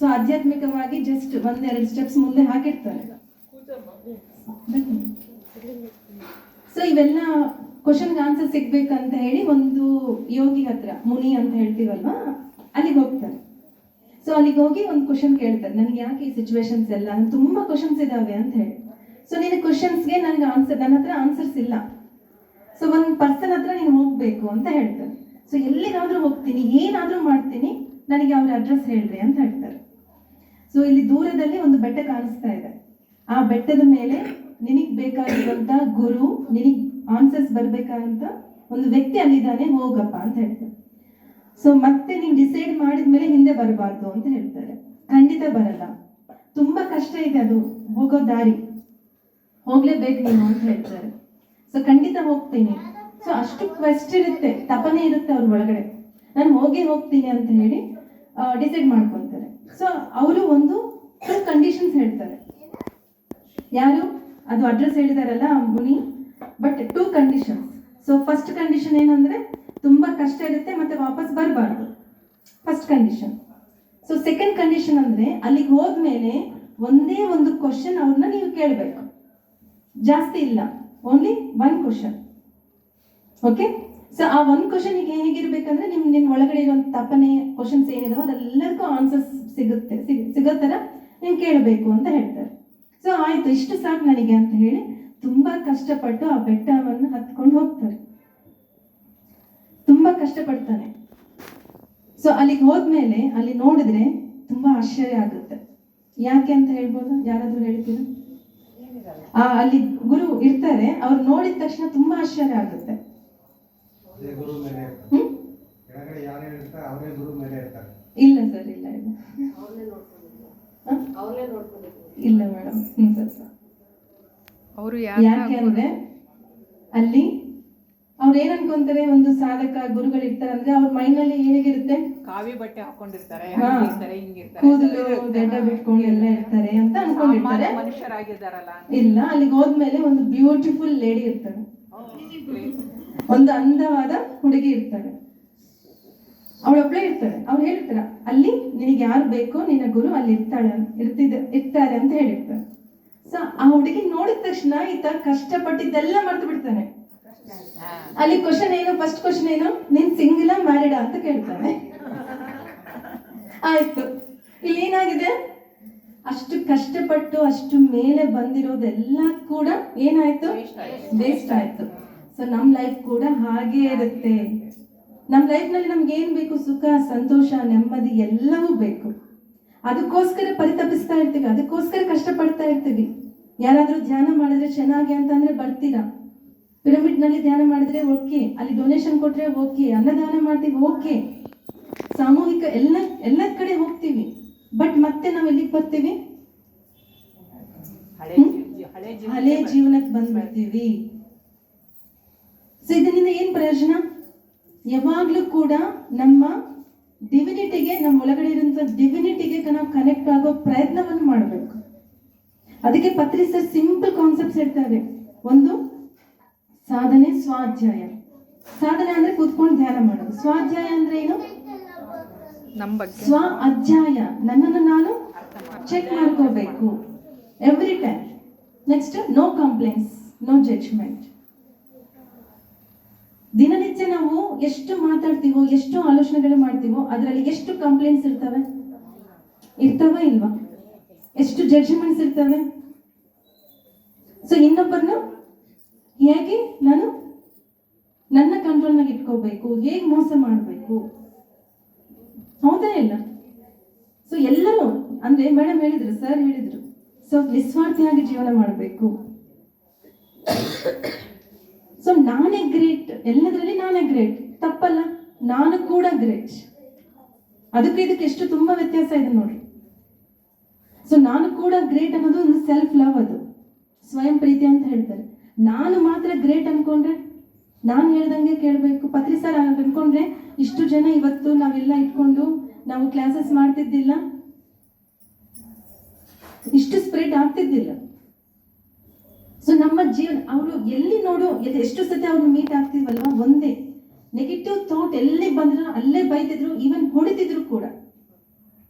So ಆಧ್ಯಾತ್ಮಿಕವಾಗಿ just ಒಂದೆರಡು steps ಮುಂದೆ ಹಾಕಿರ್ತಾರೆ. ಸೊ ಇವೆಲ್ಲ ಕ್ವಶನ್ಗೆ ಆನ್ಸರ್ ಸಿಗ್ಬೇಕಂತ ಹೇಳಿ ಒಂದು ಯೋಗಿ ಹತ್ರ, ಮುನಿ ಅಂತ ಹೇಳ್ತೀವಲ್ವಾ, ಅಲ್ಲಿಗೆ ಹೋಗ್ತಾರೆ. ಸೊ ಅಲ್ಲಿಗೆ ಹೋಗಿ ಒಂದು ಕ್ವಶನ್ ಕೇಳ್ತಾರೆ, ನನಗೆ ಯಾಕೆ ಈ ಸಿಚುವೇಶನ್ಸ್ ಎಲ್ಲ, ತುಂಬಾ ಕ್ವಶನ್ಸ್ ಇದಾವೆ ಅಂತ ಹೇಳಿ. ಸೊ ನಿನ್ನ ಕ್ವಶನ್ಸ್ಗೆ ನನಗೆ ಆನ್ಸರ್, ನನ್ನ ಹತ್ರ ಆನ್ಸರ್ಸ್ ಇಲ್ಲ, ಸೊ ಒಂದು ಪರ್ಸನ್ ಹತ್ರ ನೀನು ಹೋಗ್ಬೇಕು ಅಂತ ಹೇಳ್ತಾರೆ. ಸೊ ಎಲ್ಲಿಗಾದ್ರೂ ಹೋಗ್ತೀನಿ, ಏನಾದ್ರೂ ಮಾಡ್ತೀನಿ, ನನಗೆ ಅವ್ರ ಅಡ್ರೆಸ್ ಹೇಳ್ರಿ ಅಂತ ಹೇಳ್ತಾರೆ. ಸೊ ಇಲ್ಲಿ ದೂರದಲ್ಲಿ ಒಂದು ಬೆಟ್ಟ ಕಾಣಿಸ್ತಾ ಇದೆ. ಆ ಬೆಟ್ಟದ ಮೇಲೆ ನಿನಗ್ ಬೇಕಾಗಿರುವಂತ ಗುರು, ನಿನಗ್ ಆನ್ಸರ್ಸ್ ಬರ್ಬೇಕಾದಂತ ಒಂದು ವ್ಯಕ್ತಿ ಅಲ್ಲಿದ್ದಾನೆ, ಹೋಗಪ್ಪ ಅಂತ ಹೇಳ್ತಾರೆ. ಸೊ ಮತ್ತೆ ನೀವು ಡಿಸೈಡ್ ಮಾಡಿದ್ಮೇಲೆ ಹಿಂದೆ ಬರಬಾರ್ದು ಅಂತ ಹೇಳ್ತಾರೆ. ಖಂಡಿತ ಬರಲ್ಲ, ತುಂಬಾ ಕಷ್ಟ ಇದೆ ಅದು ಹೋಗೋ ದಾರಿ, ಹೋಗ್ಲೇಬೇಕು ನೀನು ಅಂತ ಹೇಳ್ತಾರೆ. ಸೊ ಖಂಡಿತ ಹೋಗ್ತೀನಿ. ಸೊ ಅಷ್ಟು ಕ್ವೆಸ್ಟ್ ಇರುತ್ತೆ, ತಪನೆ ಇರುತ್ತೆ ಅವ್ರ ಒಳಗಡೆ, ನಾನು ಹೋಗ್ತೀನಿ ಅಂತ ಹೇಳಿ ಡಿಸೈಡ್ ಮಾಡ್ಕೊತಾರೆ. ಸೊ ಅವರು ಒಂದು ಕಂಡೀಷನ್ಸ್ ಹೇಳ್ತಾರೆ. ಯಾರು ಅದು ಅಡ್ರೆಸ್ ಹೇಳಿದಾರಲ್ಲ Muni, but 2 conditions. So first condition ಏನಂದ್ರೆ ತುಂಬಾ ಕಷ್ಟ ಇರುತ್ತೆ ಮತ್ತೆ ವಾಪಸ್ ಬರಬಾರ್ದು, first condition. So second condition ಅಂದ್ರೆ ಅಲ್ಲಿಗೆ ಹೋದ್ಮೇಲೆ ಒಂದೇ ಒಂದು ಕ್ವಶನ್ ಅವ್ರನ್ನ ನೀವು ಕೇಳಬೇಕು, ಜಾಸ್ತಿ ಇಲ್ಲ, ಓನ್ಲಿ 1 ಕ್ವಶನ್. ಓಕೆ. ಸೊ ಆ 1 ಕ್ವಶನ್ ಹೇಗಿರ್ಬೇಕಂದ್ರೆ ನಿಮ್ ಒಳಗಡೆ ಇರುವಂತ ತಪನೆ ಕ್ವಶನ್ಸ್ ಏನಿದಾವ ಅದೆಲ್ಲರಿಗೂ ಆನ್ಸರ್ಸ್ ಸಿಗೋ ತರ ನೀವು ಕೇಳಬೇಕು ಅಂತ ಹೇಳ್ತಾರೆ. ಸೊ ಆಯ್ತು, ಇಷ್ಟು ಸಾಕು ನನಗೆ ಅಂತ ಹೇಳಿ ತುಂಬಾ ಕಷ್ಟಪಟ್ಟು ಆ ಬೆಟ್ಟವನ್ನು ಹತ್ಕೊಂಡು ಹೋಗ್ತಾರೆ. ತುಂಬಾ ಕಷ್ಟಪಡ್ತಾನೆ. ಸೊ ಅಲ್ಲಿಗೆ ಹೋದ್ಮೇಲೆ ಅಲ್ಲಿ ನೋಡಿದ್ರೆ ತುಂಬಾ ಆಶ್ಚರ್ಯ ಆಗುತ್ತೆ. ಯಾಕೆ ಅಂತ ಹೇಳ್ಬೋದು, ಯಾರಾದ್ರೂ ಹೇಳ್ತೀರ? ಅಲ್ಲಿ ಗುರು ಇರ್ತಾರೆ, ಅವ್ರು ನೋಡಿದ ತಕ್ಷಣ ತುಂಬಾ ಆಶ್ಚರ್ಯ ಆಗುತ್ತೆ. ಇಲ್ಲ ಸರ್, ಇಲ್ಲ ಇಲ್ಲ ಮೇಡಮ್. ಯಾಕೆ ಅಂದ್ರೆ ಅಲ್ಲಿ ಅವ್ರು ಏನ್ ಅನ್ಕೊಂತಾರೆ, ಒಂದು ಸಾಧಕ ಗುರುಗಳು ಇರ್ತಾರೆ ಅಂದ್ರೆ ಅವ್ರ ಮೈಂಡ್ ನಲ್ಲಿ ಹೇಗಿರುತ್ತೆ, ಕಾವಿ ಬಟ್ಟೆ ಹಾಕೊಂಡಿರ್ತಾರೆ, ಕೂದಲು ಗಡ್ಡ ಬಿಟ್ಕೊಂಡು ಎಲ್ಲ ಇರ್ತಾರೆ ಅಂತ ಅನ್ಕೊಂಡಿರ್ತಾರೆ. ಮನುಷ್ಯರಾಗಿದ್ದಾರಲ್ಲ. ಇಲ್ಲ, ಅಲ್ಲಿಗೆ ಹೋದ್ಮೇಲೆ ಒಂದು ಬ್ಯೂಟಿಫುಲ್ ಲೇಡಿ ಇರ್ತಾಳೆ, ಒಂದು ಅಂದವಾದ ಹುಡುಗಿ ಇರ್ತಾಳೆ, ಅವಳೊಬ್ಳೆ ಇರ್ತಾಳೆ. ಅವ್ರು ಹೇಳ್ತಾರ, ಅಲ್ಲಿ ನಿನಗೆ ಯಾರು ಬೇಕೋ ನಿನ್ನ ಗುರು ಅಲ್ಲಿ ಇರ್ತಾರೆ ಅಂತ ಹೇಳಿರ್ತಾರೆ. ಸೊ ಆ ಹುಡುಗಿ ನೋಡಿದ ತಕ್ಷಣ ಈತ ಕಷ್ಟಪಟ್ಟಿದ್ದೆಲ್ಲ ಮರ್ತು ಬಿಡ್ತಾನೆ. ಅಲ್ಲಿ ಕ್ವಶನ್ ಏನು, ಫಸ್ಟ್ ಕ್ವಶನ್ ಏನು, ನೀನ್ ಸಿಂಗಲ್ ಮ್ಯಾರಿಡಾ ಅಂತ ಕೇಳ್ತಾನೆ. ಆಯ್ತು, ಇಲ್ಲಿ ಏನಾಗಿದೆ, ಅಷ್ಟು ಕಷ್ಟಪಟ್ಟು ಅಷ್ಟು ಮೇಲೆ ಬಂದಿರೋದೆಲ್ಲ ಕೂಡ ಏನಾಯ್ತು, ವೇಸ್ಟ್ ಆಯ್ತು. ಸೊ ನಮ್ ಲೈಫ್ ಕೂಡ ಹಾಗೆ ಇರುತ್ತೆ. ನಮ್ ಲೈಫ್ ನಲ್ಲಿ ನಮ್ಗೆ ಏನ್ ಬೇಕು, ಸುಖ, ಸಂತೋಷ, ನೆಮ್ಮದಿ ಎಲ್ಲವೂ ಬೇಕು. ಅದಕ್ಕೋಸ್ಕರ ಪರಿತಪಿಸ್ತಾ ಇರ್ತೀವಿ, ಅದಕ್ಕೋಸ್ಕರ ಕಷ್ಟಪಡ್ತಾ ಇರ್ತೀವಿ. ಯಾರಾದ್ರೂ ಧ್ಯಾನ ಮಾಡಿದ್ರೆ ಚೆನ್ನಾಗಿ ಅಂತಂದ್ರೆ ಬರ್ತೀರಾ, ಪಿರಮಿಡ್ ನಲ್ಲಿ ಧ್ಯಾನ ಮಾಡಿದ್ರೆ ಓಕೆ, ಅಲ್ಲಿ ಡೊನೇಷನ್ ಕೊಟ್ರೆ ಓಕೆ, ಅನ್ನದಾನ ಮಾಡ್ತೀವಿ ಓಕೆ, ಸಾಮೂಹಿಕ ಎಲ್ಲ ಕಡೆ ಹೋಗ್ತೀವಿ. ಬಟ್ ಮತ್ತೆ ನಾವ್ ಎಲ್ಲಿಗೆ ಬರ್ತೀವಿ, ಹಳೆ ಜೀವನಕ್ಕೆ ಬಂದ್ಬಿಡ್ತೀವಿ. ಸೊ ಇದರಿಂದ ಏನ್ ಪ್ರಯೋಜನ? ಯಾವಾಗ್ಲೂ ಕೂಡ ನಮ್ಮ ಡಿವಿನಿಟಿಗೆ, ನಮ್ಮ ಒಳಗಡೆ ಇರುವಂತ ಡಿವಿನಿಟಿಗೆ ನಾವು ಕನೆಕ್ಟ್ ಆಗೋ ಪ್ರಯತ್ನವನ್ನು ಮಾಡಬೇಕು. ಅದಕ್ಕೆ ಪತ್ರಿ ಸರ್ ಸಿಂಪಲ್ ಕಾನ್ಸೆಪ್ಟ್ಸ್ ಹೇಳ್ತಾರೆ. ಒಂದು ಸಾಧನೆ, ಸ್ವಾಧ್ಯಾಯ. ಸಾಧನೆ ಅಂದ್ರೆ ಕೂತ್ಕೊಂಡು ಧ್ಯಾನ ಮಾಡೋದು. ಸ್ವಾಧ್ಯಾಯ ಅಂದ್ರೆ ಏನು? ಸ್ವ ಅಧ್ಯಾಯ, ನನ್ನನ್ನು ನಾನು ಚೆಕ್ ಮಾಡ್ಕೋಬೇಕು every time. Next, no complaints, no judgement. ದಿನನಿತ್ಯ ನಾವು ಎಷ್ಟು ಮಾತಾಡ್ತೀವೋ, ಎಷ್ಟು ಆಲೋಚನೆಗಳು ಮಾಡ್ತೀವೋ, ಅದರಲ್ಲಿ ಎಷ್ಟು ಕಂಪ್ಲೇಂಟ್ಸ್ ಇರ್ತವ ಇಲ್ವಾ? ಎಷ್ಟು ಜಡ್ಜ್ಮೆಂಟ್ಸ್ ಇರ್ತವೆ? ಸೊ ಇನ್ನೊಬ್ಬರನ್ನು ಹೇಗೆ ನಾನು ನನ್ನ ಕಂಟ್ರೋಲ್ನಾಗ ಇಟ್ಕೋಬೇಕು, ಹೇಗೆ ಮೋಸ ಮಾಡಬೇಕು, ಹೌದಾ ಇಲ್ಲ? ಸೊ ಎಲ್ಲರೂ ಅಂದ್ರೆ ಮೇಡಮ್ ಹೇಳಿದ್ರು, ಸರ್ ಹೇಳಿದ್ರು, ಸೊ ನಿಸ್ವಾರ್ಥಿಯಾಗಿ ಜೀವನ ಮಾಡಬೇಕು. ಸೊ ನಾನೇ ಗ್ರೇಟ್, ಎಲ್ಲದರಲ್ಲಿ ನಾನೇ ಗ್ರೇಟ್, ತಪ್ಪಲ್ಲ, ನಾನು ಕೂಡ ಗ್ರೇಟ್. ಅದಕ್ಕೆ ಇದಕ್ಕೆ ಎಷ್ಟು ತುಂಬಾ ವ್ಯತ್ಯಾಸ ಇದೆ ನೋಡ್ರಿ. ಸೊ ನಾನು ಕೂಡ ಗ್ರೇಟ್ ಅನ್ನೋದು ಒಂದು ಸೆಲ್ಫ್ ಲವ್, ಅದು ಸ್ವಯಂ ಪ್ರೀತಿ ಅಂತ ಹೇಳ್ತಾರೆ. ನಾನು ಮಾತ್ರ ಗ್ರೇಟ್ ಅನ್ಕೊಂಡ್ರೆ, ನಾನು ಹೇಳ್ದಂಗೆ ಕೇಳಬೇಕು. ಪತ್ರಿ ಸರ್ ಅನ್ಕೊಂಡ್ರೆ ಇಷ್ಟು ಜನ ಇವತ್ತು ನಾವೆಲ್ಲ ಇಟ್ಕೊಂಡು ನಾವು ಕ್ಲಾಸಸ್ ಮಾಡ್ತಿದ್ದಿಲ್ಲ, ಇಷ್ಟು ಸ್ಪ್ರೆಡ್ ಆಗ್ತಿದ್ದಿಲ್ಲ. ಸೊ ನಮ್ಮ ಜೀವನ, ಅವರು ಎಲ್ಲಿ ನೋಡು, ಎಷ್ಟು ಸತಿ ಅವ್ರು ಮೀಟ್ ಆಗ್ತಿದ್ವಲ್ವಾ, ಒಂದೇ ನೆಗೆಟಿವ್ ಥಾಟ್ ಎಲ್ಲಿ ಬಂದ್ರು ಅಲ್ಲೇ ಬೈತಿದ್ರು, ಈವನ್ ಹೊಡಿತಿದ್ರು ಕೂಡ.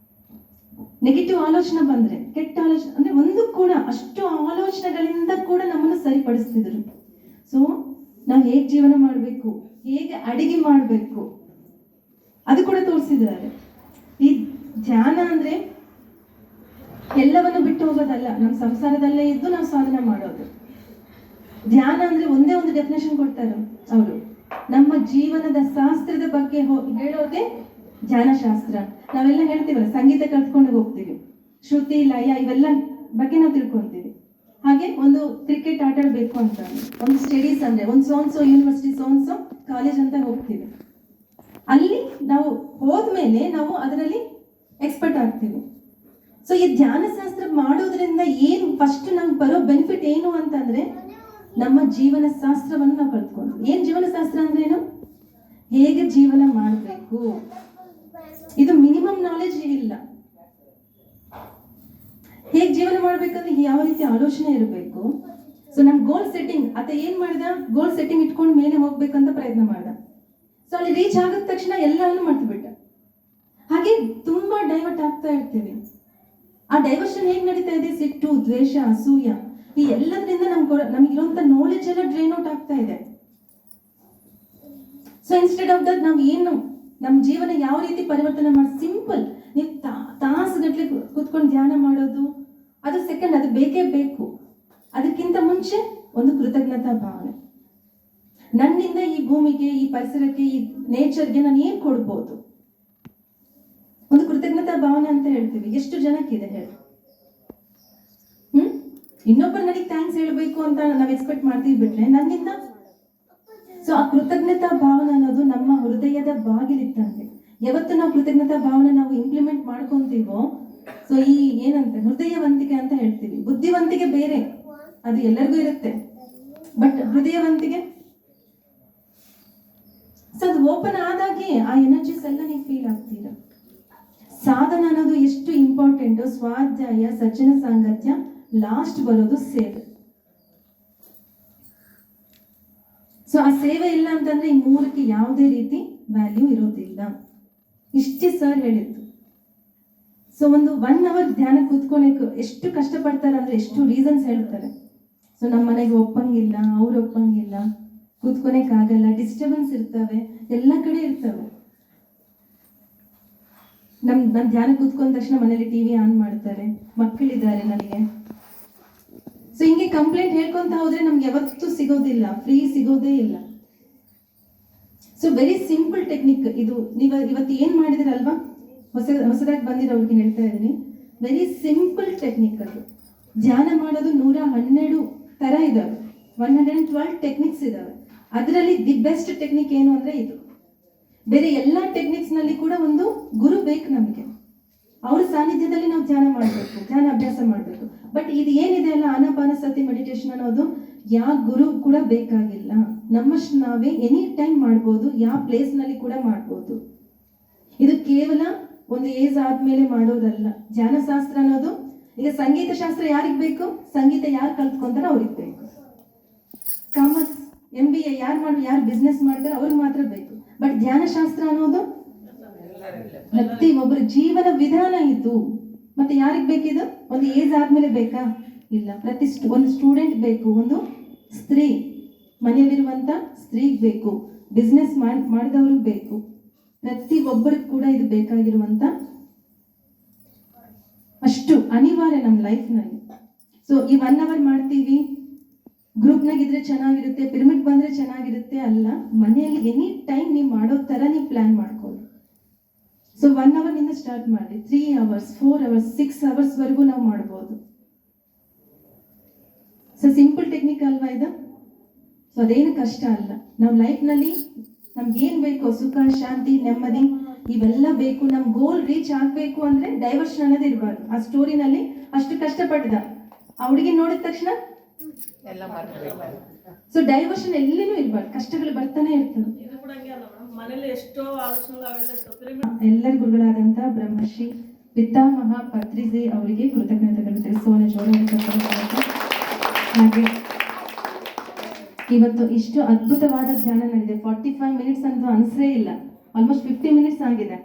ನೆಗೆಟಿವ್ ಆಲೋಚನೆ ಬಂದ್ರೆ, ಕೆಟ್ಟ ಆಲೋಚನೆ ಅಂದ್ರೆ ಒಂದು ಕೂಡ ಅಷ್ಟು ಆಲೋಚನೆಗಳಿಂದ ಕೂಡ ನಮ್ಮನ್ನು ಸರಿಪಡಿಸ್ತಿದ್ರು. ಸೊ ನಾವು ಹೇಗೆ ಜೀವನ ಮಾಡಬೇಕು, ಹೇಗೆ ಅಡಿಗೆ ಮಾಡಬೇಕು ಅದು ಕೂಡ ತೋರಿಸಿದ್ದಾರೆ. ಈ ಧ್ಯಾನ ಅಂದ್ರೆ ಎಲ್ಲವನ್ನು ಬಿಟ್ಟು ಹೋಗೋದಲ್ಲ, ನಮ್ಮ ಸಂಸಾರದಲ್ಲೇ ಇದ್ದು ನಾವು ಸಾಧನೆ ಮಾಡೋದು. ಧ್ಯಾನ ಅಂದ್ರೆ ಒಂದೇ ಒಂದು ಡೆಫಿನೇಷನ್ ಕೊಡ್ತಾರೆ ಅವರು, ನಮ್ಮ ಜೀವನದ ಶಾಸ್ತ್ರದ ಬಗ್ಗೆ ಹೇಳೋದೇ ಧ್ಯಾನ ಶಾಸ್ತ್ರ. ನಾವೆಲ್ಲ ಹೇಳ್ತೀವಲ್ಲ, ಸಂಗೀತ ಕಲ್ತ್ಕೊಂಡು ಹೋಗ್ತೀವಿ, ಶ್ರುತಿ ಲಯ ಇವೆಲ್ಲ ಬಗ್ಗೆ ನಾವು ತಿಳ್ಕೊಂತೀವಿ. ಹಾಗೆ ಒಂದು ಕ್ರಿಕೆಟ್ ಆಟ ಆಡಬೇಕು ಅಂತ ಒಂದು ಸ್ಟಡೀಸ್ ಅಂದ್ರೆ ಒಂದು ಸೋನ್ಸೋ ಯೂನಿವರ್ಸಿಟಿ ಸೋನ್ಸೋ ಕಾಲೇಜ್ ಅಂತ ಹೋಗ್ತೀವಿ. ಅಲ್ಲಿ ನಾವು ಹೋದ್ಮೇಲೆ ನಾವು ಅದರಲ್ಲಿ ಎಕ್ಸ್ಪರ್ಟ್ ಆಗ್ತೀವಿ. ಸೊ ಈ ಧ್ಯಾನ ಶಾಸ್ತ್ರ ಮಾಡೋದ್ರಿಂದ ಏನು ಫಸ್ಟ್ ನಮ್ಗೆ ಬರೋ ಬೆನಿಫಿಟ್ ಏನು ಅಂತಂದ್ರೆ, ನಮ್ಮ ಜೀವನ ಶಾಸ್ತ್ರವನ್ನು ನಾವು ಕಲ್ತ್ಕೊಂಡು. ಏನ್ ಜೀವನ ಶಾಸ್ತ್ರ ಅಂದ್ರೇನು, ಹೇಗೆ ಜೀವನ ಮಾಡಬೇಕು, ಇದು ಮಿನಿಮಮ್ ನಾಲೆಜ್ ಇಲ್ಲ. ಹೇಗೆ ಜೀವನ ಮಾಡ್ಬೇಕಂದ್ರೆ ಯಾವ ರೀತಿ ಆಲೋಚನೆ ಇರಬೇಕು. ಸೊ ನಮ್ ಗೋಲ್ ಸೆಟ್ಟಿಂಗ್ ಆತ ಏನ್ ಮಾಡಿದ, ಗೋಲ್ ಸೆಟ್ಟಿಂಗ್ ಇಟ್ಕೊಂಡು ಮೇಲೆ ಹೋಗ್ಬೇಕಂತ ಪ್ರಯತ್ನ ಮಾಡ್ದ. ಸೊ ಅಲ್ಲಿ ರೀಚ್ ಆಗಿದ ತಕ್ಷಣ ಎಲ್ಲವನ್ನು ಮರ್ತು ಬಿಟ್ಟ. ಹಾಗೆ ತುಂಬಾ ಡೈವರ್ಟ್ ಆಗ್ತಾ ಇರ್ತೀವಿ. ಆ ಡೈವರ್ಷನ್ ಹೇಗ್ ನಡೀತಾ ಇದೆ, ಸಿಟ್ಟು, ದ್ವೇಷ, ಅಸೂಯ, ಈ ಎಲ್ಲದರಿಂದ ನಮ್ಗಿರುವಂತ ನಾಲೆಜ್ ಎಲ್ಲ ಡ್ರೈನ್ ಔಟ್ ಆಗ್ತಾ ಇದೆ. ಸೊ ಇನ್ಸ್ಟೆಡ್ ಆಫ್ ದಟ್ ನಾವು ಏನು ನಮ್ಮ ಜೀವನ ಯಾವ ರೀತಿ ಪರಿವರ್ತನೆ ಮಾಡಿ, ಸಿಂಪಲ್ ನೀವು ತಾಸುಗಟ್ಲೆ ಕೂತ್ಕೊಂಡು ಧ್ಯಾನ ಮಾಡೋದು ಅದು ಸೆಕೆಂಡ್, ಅದು ಬೇಕೇ ಬೇಕು. ಅದಕ್ಕಿಂತ ಮುಂಚೆ ಒಂದು ಕೃತಜ್ಞತಾ ಭಾವನೆ, ನನ್ನಿಂದ ಈ ಭೂಮಿಗೆ, ಈ ಪರಿಸರಕ್ಕೆ, ಈ ನೇಚರ್ಗೆ ನಾನು ಏನ್ ಕೊಡ್ಬೋದು, ಒಂದು ಕೃತಜ್ಞತಾ ಭಾವನೆ ಅಂತ ಹೇಳ್ತೀವಿ. ಎಷ್ಟು ಜನಕ್ಕಿದೆ ಹೇಳಿ? ಇನ್ನೊಬ್ಬರು ನನಗೆ ಥ್ಯಾಂಕ್ಸ್ ಹೇಳ್ಬೇಕು ಅಂತ ನಾವು ಎಕ್ಸ್ಪೆಕ್ಟ್ ಮಾಡ್ತೀವಿ ಬಿಟ್ರೆ ನನ್ನಿಂದ. ಸೊ ಆ ಕೃತಜ್ಞತಾ ಭಾವನೆ ಅನ್ನೋದು ನಮ್ಮ ಹೃದಯದ ಬಾಗಿಲಿದ್ದಂತೆ. ಯಾವತ್ತು ನಾವು ಕೃತಜ್ಞತಾ ಭಾವನೆ ನಾವು ಇಂಪ್ಲಿಮೆಂಟ್ ಮಾಡ್ಕೊಂತೀವೋ, ಸೊ ಈ ಏನಂತ ಹೃದಯವಂತಿಕೆ ಅಂತ ಹೇಳ್ತೀವಿ. ಬುದ್ಧಿವಂತಿಕೆ ಬೇರೆ, ಅದು ಎಲ್ಲರಿಗೂ ಇರುತ್ತೆ, ಬಟ್ ಹೃದಯವಂತಿಕೆ ಸೊ ಅದು ಓಪನ್ ಆದಾಗೆ ಆ ಎನರ್ಜೀಸ್ ಎಲ್ಲ ನೀವು ಫೀಲ್ ಆಗ್ತೀರ. ಸಾಧನ ಅನ್ನೋದು ಎಷ್ಟು ಇಂಪಾರ್ಟೆಂಟ್. ಸ್ವಾಧ್ಯಾಯ, ಸಜ್ಜನ ಸಾಂಗತ್ಯ, ಲಾಸ್ಟ್ ಬರೋದು ಸೇವೆ. ಸೊ ಆ ಸೇವೆ ಇಲ್ಲ ಅಂತಂದ್ರೆ ಈ ಮೂರಕ್ಕೆ ಯಾವುದೇ ರೀತಿ ವ್ಯಾಲ್ಯೂ ಇರೋದಿಲ್ಲ. ಇಷ್ಟೇ ಸರ್ ಹೇಳಿದ್ದು. ಸೊ ಒಂದು 1 hour ಧ್ಯಾನ ಕೂತ್ಕೊಳಕ್ಕೆ ಎಷ್ಟು ಕಷ್ಟಪಡ್ತಾರೆ ಅಂದ್ರೆ ಎಷ್ಟು ರೀಸನ್ಸ್ ಹೇಳ್ತಾರೆ. ಸೊ ನಮ್ಮ ಮನೆಗೆ ಒಪ್ಪಂಗಿಲ್ಲ, ಅವ್ರು ಒಪ್ಪಂಗಿಲ್ಲ, ಕೂತ್ಕೊಳಕ್ಕಾಗಲ್ಲ, ಡಿಸ್ಟರ್ಬೆನ್ಸ್ ಇರ್ತವೆ, ಎಲ್ಲ ಕಡೆ ಇರ್ತವೆ. ನಮ್ ಧ್ಯಾನ ಕೂತ್ಕೊಂಡ ತಕ್ಷಣ ಮನೇಲಿ ಟಿವಿ ಆನ್ ಮಾಡ್ತಾರೆ, ಮಕ್ಕಳಿದ್ದಾರೆ ನನಗೆ. ಸೊ ಹಿಂಗೆ ಕಂಪ್ಲೇಂಟ್ ಹೇಳ್ಕೊಂತ ಹೋದ್ರೆ ನಮ್ಗೆ ಯಾವತ್ತೂ ಸಿಗೋದಿಲ್ಲ, ಫ್ರೀ ಸಿಗೋದೇ ಇಲ್ಲ. ಸೊ ವೆರಿ ಸಿಂಪಲ್ ಟೆಕ್ನಿಕ್ ಇದು. ನೀವು ಇವತ್ತು ಏನ್ ಮಾಡಿದಿರಲ್ವಾ, ಹೊಸದಾಗಿ ಬಂದಿರೋರಿಗೆ ಹೇಳ್ತಾ ಇದ್ದೀನಿ, ವೆರಿ ಸಿಂಪಲ್ ಟೆಕ್ನಿಕ್ ಅದು. ಧ್ಯಾನ ಮಾಡೋದು 112 ತರ ಇದಾವೆ, 112 ಟೆಕ್ನಿಕ್ಸ್ ಇದಾವೆ. ಅದರಲ್ಲಿ ದಿ ಬೆಸ್ಟ್ ಟೆಕ್ನಿಕ್ ಏನು ಅಂದ್ರೆ ಇದು. ಬೇರೆ ಎಲ್ಲಾ ಟೆಕ್ನಿಕ್ಸ್ ನಲ್ಲಿ ಕೂಡ ಒಂದು ಗುರು ಬೇಕು ನಮಗೆ, ಅವ್ರ ಸಾನ್ನಿಧ್ಯದಲ್ಲಿ ನಾವು ಧ್ಯಾನ ಮಾಡಬೇಕು, ಧ್ಯಾನ ಅಭ್ಯಾಸ ಮಾಡಬೇಕು. ಬಟ್ ಇದು ಏನಿದೆ ಅಲ್ಲ, ಆನಾಪಾನಸತಿ ಮೆಡಿಟೇಷನ್ ಅನ್ನೋದು ಯಾವ ಗುರು ಕೂಡ ಬೇಕಾಗಿಲ್ಲ. ನಮ್ಮಷ್ಟು ನಾವೇ ಎನಿ ಟೈಮ್ ಮಾಡ್ಬೋದು, ಯಾವ ಪ್ಲೇಸ್ ನಲ್ಲಿ ಕೂಡ ಮಾಡ್ಬೋದು. ಇದು ಕೇವಲ ಒಂದು ಏಜ್ ಆದ್ಮೇಲೆ ಮಾಡೋದಲ್ಲ. ಧ್ಯಾನ ಶಾಸ್ತ್ರ ಅನ್ನೋದು, ಈಗ ಸಂಗೀತ ಶಾಸ್ತ್ರ ಯಾರಿಗ್ ಬೇಕು, ಸಂಗೀತ ಯಾರು ಕಲ್ತ್ಕೊಂತಾರ ಅವ್ರಿಗೆ ಬೇಕು. ಕಾಮರ್ಸ್ MBA ಯಾರು ಬಿಸ್ನೆಸ್ ಮಾಡ್ತಾರೆ ಅವ್ರಿಗೆ ಮಾತ್ರ ಬೇಕು. ಬಟ್ ಧ್ಯಾನ ಶಾಸ್ತ್ರ ಅನ್ನೋದು ಪ್ರತಿ ಒಬ್ಬರ ಜೀವನ ವಿಧಾನ ಇದು. ಮತ್ತೆ ಯಾರಿಗ್ ಬೇಕಿದು? ಒಂದು ಏಜ್ ಆದ್ಮೇಲೆ ಬೇಕಾ? ಇಲ್ಲ. ಒಂದು ಸ್ಟೂಡೆಂಟ್ ಬೇಕು, ಒಂದು ಸ್ತ್ರೀ, ಮನೆಯಲ್ಲಿರುವಂತ ಸ್ತ್ರೀಗ್ ಬೇಕು, ಬಿಸ್ನೆಸ್ ಮಾಡಿದವ್ರಿಗೆ ಬೇಕು, ಪ್ರತಿ ಒಬ್ಬರಿಗೆ ಕೂಡ ಇದು ಬೇಕಾಗಿರುವಂತ ಅಷ್ಟು ಅನಿವಾರ್ಯ ನಮ್ಮ ಲೈಫ್ ನಲ್ಲಿ. ಸೊ ಈ 1 hour ಮಾಡ್ತೀವಿ, ಗ್ರೂಪ್ನಾಗಿದ್ರೆ ಚೆನ್ನಾಗಿರುತ್ತೆ, ಪಿರಮಿಡ್ ಬಂದ್ರೆ ಚೆನ್ನಾಗಿರುತ್ತೆ ಅಲ್ಲ, ಮನೆಯಲ್ಲಿ ಎನಿ ಟೈಮ್ ನೀವು ಮಾಡೋ ತರ ನೀವು ಪ್ಲಾನ್ ಮಾಡ್ಕೊಳ್ಳಿ. ಸೊ 1 hour ನಿಂದ ಸ್ಟಾರ್ಟ್ ಮಾಡಿ, 3 hours, 4 hours, 6 hours ವರೆಗೂ ನಾವು ಮಾಡ್ಬೋದು. ಸೊ ಸಿಂಪಲ್ ಟೆಕ್ನಿಕ್ ಅಲ್ವಾ ಇದು? ಸೊ ಅದೇನು ಕಷ್ಟ ಅಲ್ಲ. ನಾವು ಲೈಫ್ನಲ್ಲಿ ನಮ್ಗೆ ಏನ್ ಬೇಕು, ಸುಖ, ಶಾಂತಿ, ನೆಮ್ಮದಿ, ಇವೆಲ್ಲ ಬೇಕು. ನಮ್ ಗೋಲ್ ರೀಚ್ ಆಗ್ಬೇಕು ಅಂದ್ರೆ ಡೈವರ್ಷನ್ ಅನ್ನೋದು ಇರಬಾರ್ದು. ಆ ಸ್ಟೋರಿನಲ್ಲಿ ಅಷ್ಟು ಕಷ್ಟಪಟ್ಟಿದ ಆ ಹುಡುಗಿ ನೋಡಿದ ತಕ್ಷಣ ಎಲ್ಲ ಸೊ ಡೈವರ್ಷನ್ ಎಲ್ಲಿನೂ ಇರಬಾರ್ದು, ಕಷ್ಟಗಳು ಬರ್ತಾನೆ ಇರ್ತವೆ. ಎಲ್ಲರ ಗುರುಗಳಾದಂತ ಬ್ರಹ್ಮಶ್ರೀ ಪಿತಾಮಹ ಪತ್ರಿಜಿ ಅವರಿಗೆ ಕೃತಜ್ಞತೆಗಳು ತಿಳಿಸೋಣ ಜೋಡಣೆ. ಹಾಗೆ ಇವತ್ತು ಇಷ್ಟು ಅದ್ಭುತವಾದ ಧ್ಯಾನ ನಡೆದಿದೆ. 45 minutes ಅಂತೂ ಅನ್ಸೇ ಇಲ್ಲ, ಆಲ್ಮೋಸ್ಟ್ 50 minutes ಆಗಿದೆ.